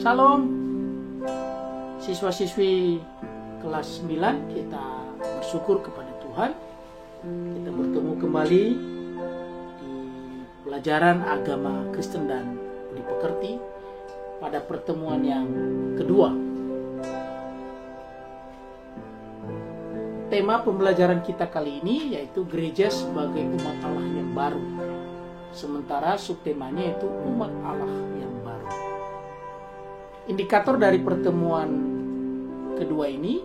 Salam siswa-siswi kelas 9, kita bersyukur kepada Tuhan. Kita bertemu kembali di pelajaran agama Kristen dan Budi Pekerti pada pertemuan yang kedua. Tema pembelajaran kita kali ini yaitu gereja sebagai umat Allah yang baru. Sementara subtemanya itu umat Allah yang baru. Indikator dari pertemuan kedua ini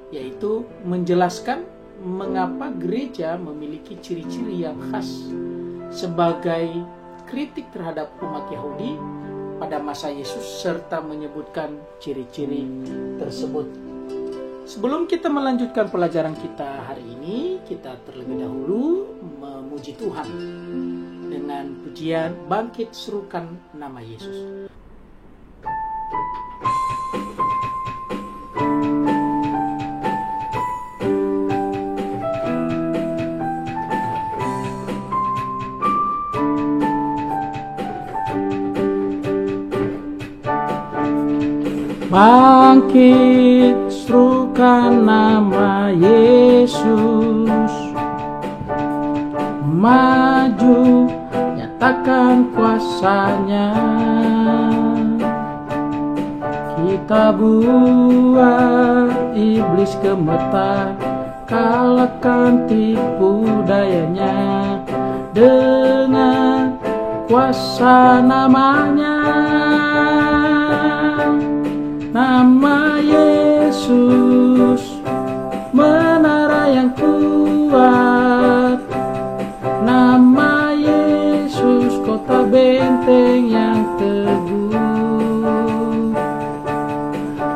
yaitu menjelaskan mengapa gereja memiliki ciri-ciri yang khas sebagai kritik terhadap umat Yahudi pada masa Yesus serta menyebutkan ciri-ciri tersebut. Sebelum kita melanjutkan pelajaran kita hari ini, kita terlebih dahulu memuji Tuhan dengan pujian Bangkit Serukan Nama Yesus. Bangkit, serukan nama Yesus. Maju, nyatakan kuasanya. Kita buat iblis gemetar, kalahkan tipu dayanya dengan kuasa namanya. Nama Yesus, menara yang kuat. Nama Yesus, kota benteng yang teguh.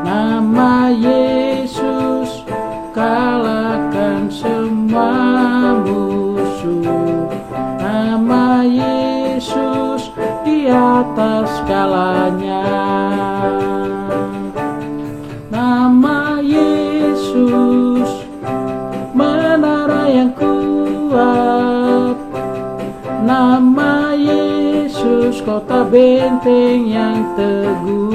Nama Yesus, kalahkan semua musuh. Nama Yesus, di atas segalanya. Nama Yesus, menara yang kuat. Nama Yesus, kota benteng yang teguh.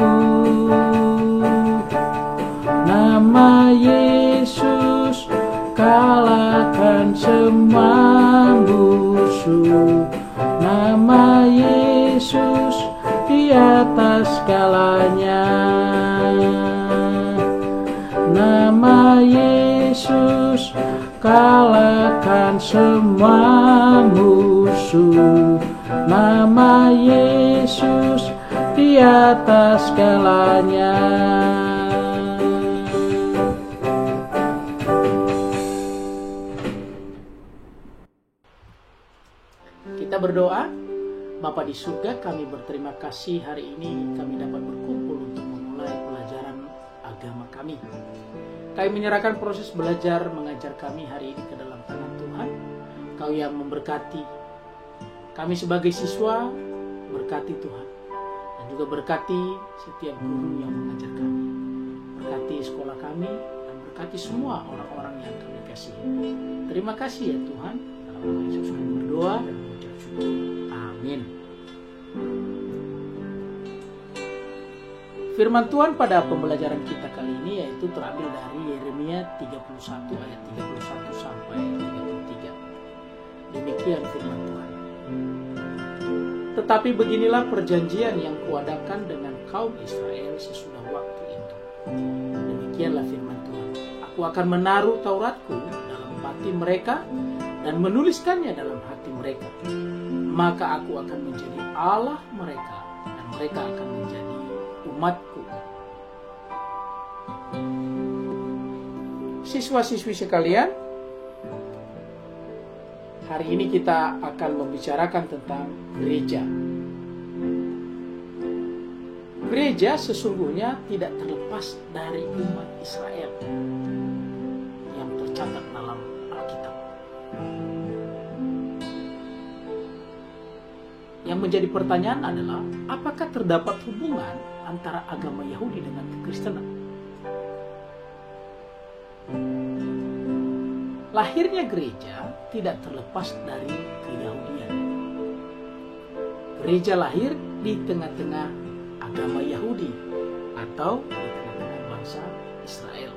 Nama Yesus, kalahkan semua musuh. Nama Yesus, di atas segalanya. Nama Yesus, kalahkan semua musuh. Nama Yesus, di atas segalanya. Kita berdoa. Bapa di surga, kami berterima kasih hari ini kami dapat berkumpul untuk memulai pelajaran agama kami. Kami menyerahkan proses belajar mengajar kami hari ini ke dalam tangan Tuhan. Kau yang memberkati kami sebagai siswa, berkati Tuhan, dan juga berkati setiap guru yang mengajar kami. Berkati sekolah kami dan berkati semua orang-orang yang kami kasihi. Terima kasih ya Tuhan. Dalam nama Yesus kami berdoa dan mengucap syukur. Amin. Firman Tuhan pada pembelajaran kita kali ini yaitu terambil dari Yeremia 31 ayat 31 sampai 33. Demikian firman Tuhan. Tetapi beginilah perjanjian yang kuadakan dengan kaum Israel sesudah waktu itu. Demikianlah firman Tuhan. Aku akan menaruh Tauratku dalam hati mereka dan menuliskannya dalam hati mereka. Maka aku akan menjadi Allah mereka dan mereka akan menjadi umatku. Siswa-siswi sekalian, hari ini kita akan membicarakan tentang gereja. Gereja sesungguhnya tidak terlepas dari umat Israel yang tercatat dalam Alkitab. Yang menjadi pertanyaan adalah, apakah terdapat hubungan antara agama Yahudi dengan kekristenan? Lahirnya gereja tidak terlepas dari keyahudian. Gereja lahir di tengah-tengah agama Yahudi atau di tengah-tengah bangsa Israel.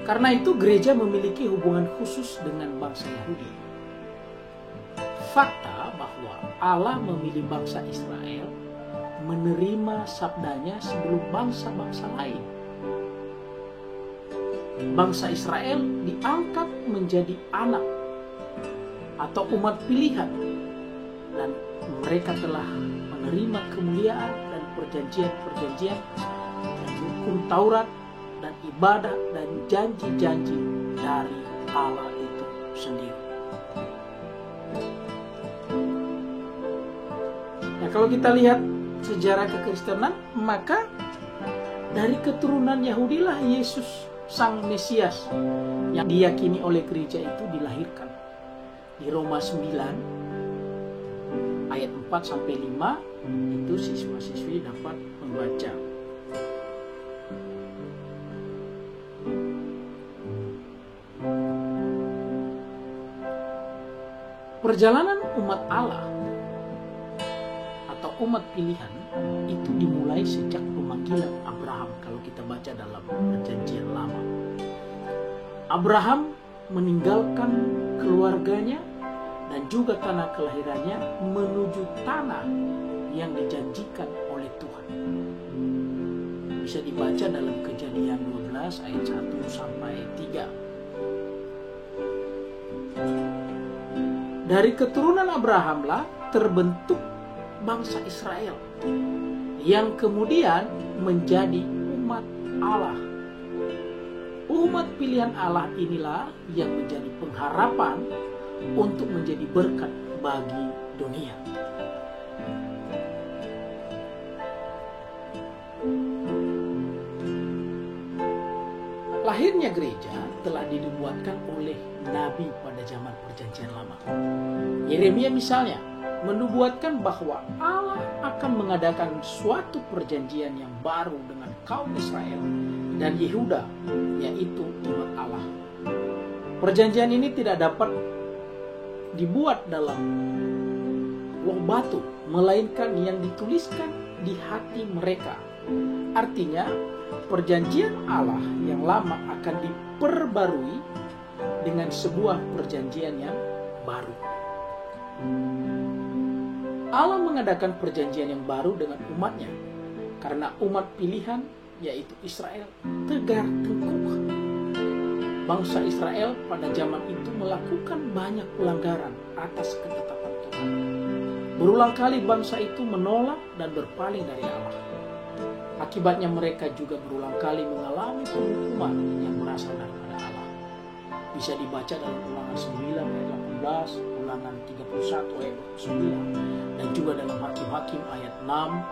Karena itu gereja memiliki hubungan khusus dengan bangsa Yahudi. Fakta bahwa Allah memilih bangsa Israel menerima sabdanya sebelum bangsa-bangsa lain. Bangsa Israel diangkat menjadi anak atau umat pilihan, dan mereka telah menerima kemuliaan dan perjanjian-perjanjian dan hukum Taurat dan ibadah dan janji-janji dari Allah itu sendiri. Nah, kalau kita lihat sejarah kekristenan, maka dari keturunan Yahudilah Yesus Sang Mesias yang diyakini oleh gereja itu dilahirkan. Di Roma 9 ayat 4-5 itu siswa-siswi dapat membaca. Perjalanan umat Allah atau umat pilihan itu dimulai sejak pemanggilan Abraham. Kalau kita baca dalam Perjanjian Lama, Abraham meninggalkan keluarganya dan juga tanah kelahirannya menuju tanah yang dijanjikan oleh Tuhan. Bisa dibaca dalam Kejadian 12 ayat 1-3. Dari keturunan Abrahamlah terbentuk bangsa Israel yang kemudian menjadi umat Allah. Umat pilihan Allah inilah yang menjadi pengharapan untuk menjadi berkat bagi dunia. Lahirnya gereja telah dinubuatkan oleh Nabi pada zaman Perjanjian Lama. Yeremia misalnya menubuatkan bahwa Allah akan mengadakan suatu perjanjian yang baru dengan kaum Israel dan Yehuda, yaitu umat Allah. Perjanjian ini tidak dapat dibuat dalam loh batu, melainkan yang dituliskan di hati mereka. Artinya, perjanjian Allah yang lama akan diperbarui dengan sebuah perjanjian yang baru. Allah mengadakan perjanjian yang baru dengan umatnya karena umat pilihan, yaitu Israel, tegar tengkuk. Bangsa Israel pada zaman itu melakukan banyak pelanggaran atas ketetapan Tuhan. Berulang kali bangsa itu menolak dan berpaling dari Allah. Akibatnya mereka juga berulang kali mengalami penghukuman yang berasal daripada Allah. Bisa dibaca dalam Ulangan 9 ayat 18, Ulangan 31 ayat 9, dan juga dalam Hakim-Hakim ayat 6,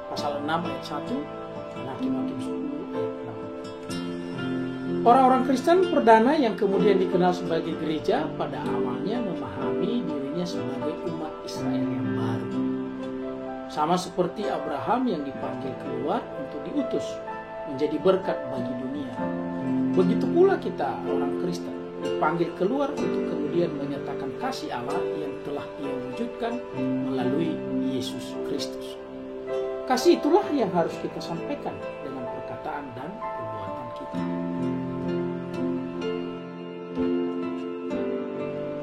pasal 6 ayat 1, dan Hakim-Hakim 10 ayat 6. Orang-orang Kristen perdana yang kemudian dikenal sebagai gereja pada awalnya memahami dirinya sebagai umat Israel yang baru. Sama seperti Abraham yang dipanggil keluar untuk diutus menjadi berkat bagi dunia. Begitu pula kita orang Kristen dipanggil keluar untuk kemudian menyatakan kasih Allah yang telah Ia wujudkan melalui Yesus Kristus. Kasih itulah yang harus kita sampaikan dengan perkataan dan perbuatan kita.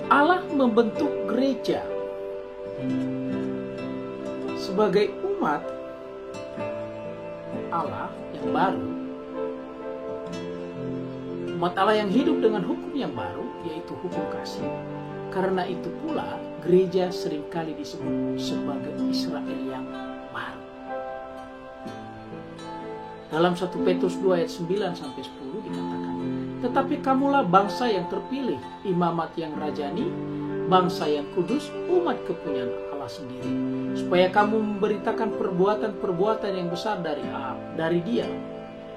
Allah membentuk gereja sebagai umat Allah yang baru, umat Allah yang hidup dengan hukum yang baru, yaitu hukum kasih. Karena itu pula gereja seringkali disebut sebagai Israel yang baru. Dalam 1 Petrus 2 ayat 9-10 dikatakan, tetapi kamulah bangsa yang terpilih, imamat yang rajani, bangsa yang kudus, umat kepunyaan Allah sendiri, supaya kamu memberitakan perbuatan-perbuatan yang besar dari Dia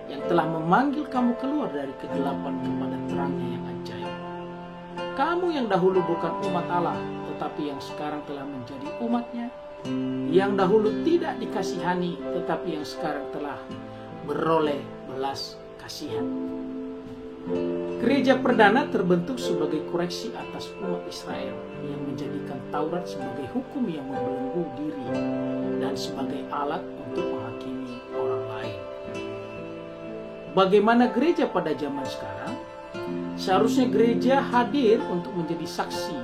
yang telah memanggil kamu keluar dari kegelapan kepada terangnya yang ajaib. Kamu yang dahulu bukan umat Allah, tetapi yang sekarang telah menjadi umatnya, yang dahulu tidak dikasihani, tetapi yang sekarang telah beroleh belas kasihan. Gereja perdana terbentuk sebagai koreksi atas umat Israel yang menjadikan Taurat sebagai hukum yang membelenggu diri dan sebagai alat untuk menghakimi orang lain. Bagaimana gereja pada zaman sekarang? Seharusnya gereja hadir untuk menjadi saksi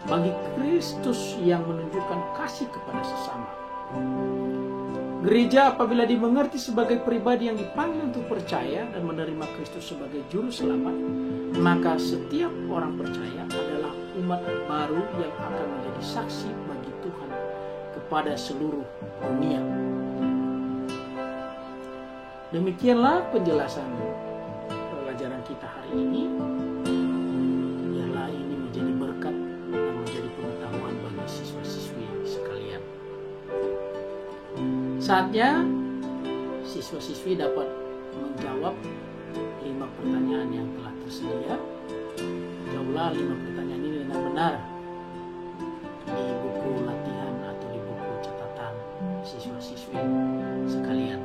bagi Kristus yang menunjukkan kasih kepada sesama. Gereja apabila dimengerti sebagai pribadi yang dipanggil untuk percaya dan menerima Kristus sebagai juru selamat, maka setiap orang percaya adalah umat baru yang akan menjadi saksi bagi Tuhan kepada seluruh dunia. Demikianlah penjelasan pelajaran kita hari ini. Biarlah ini menjadi berkat dan menjadi pengetahuan bagi siswa-siswi sekalian. Saatnya siswa-siswi dapat menjawab 5 pertanyaan yang telah tersedia. Jawablah 5 pertanyaan ini dengan benar di buku latihan atau di buku catatan siswa-siswi sekalian.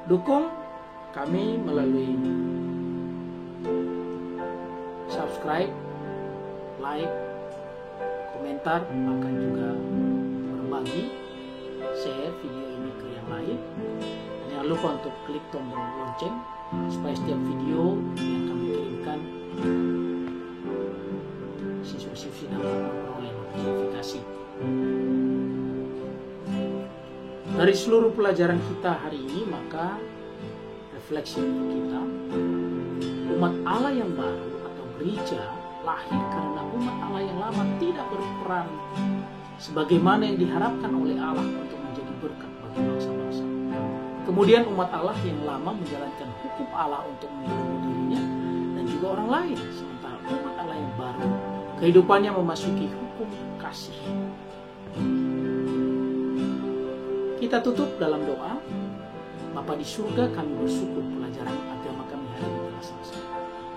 Dukung kami melalui subscribe, like, komentar, bahkan juga berbagi, share video ini ke yang lain. Dan jangan lupa untuk klik tombol lonceng supaya setiap video yang kami kirimkan siswa-siswi dapat memperoleh notifikasi. Dari seluruh pelajaran kita hari ini, maka refleksi kita, umat Allah yang baru atau gereja lahir karena umat Allah yang lama tidak berperan sebagaimana yang diharapkan oleh Allah untuk menjadi berkat bagi bangsa-bangsa. Kemudian umat Allah yang lama menjalankan hukum Allah untuk melindungi dirinya dan juga orang lain, sementara umat Allah yang baru kehidupannya memasuki hukum kasih. Kita tutup dalam doa. Bapa di surga, kami bersyukur pelajaran agama kami hari ini telah selesai.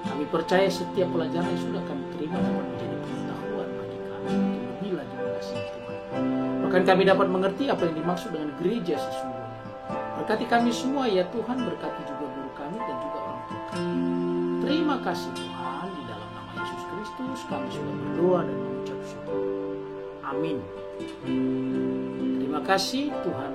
Kami percaya setiap pelajaran yang sudah kami terima dapat menjadi pengetahuan bagi kami untuk lebih lagi mengasihi Tuhan. Bahkan kami dapat mengerti apa yang dimaksud dengan gereja sesungguhnya. Berkati kami semua ya Tuhan, berkati juga guru kami dan juga orang tua kami. Terima kasih Tuhan, di dalam nama Yesus Kristus kami sudah berdoa dan mengucap syukur. Amin. Terima kasih Tuhan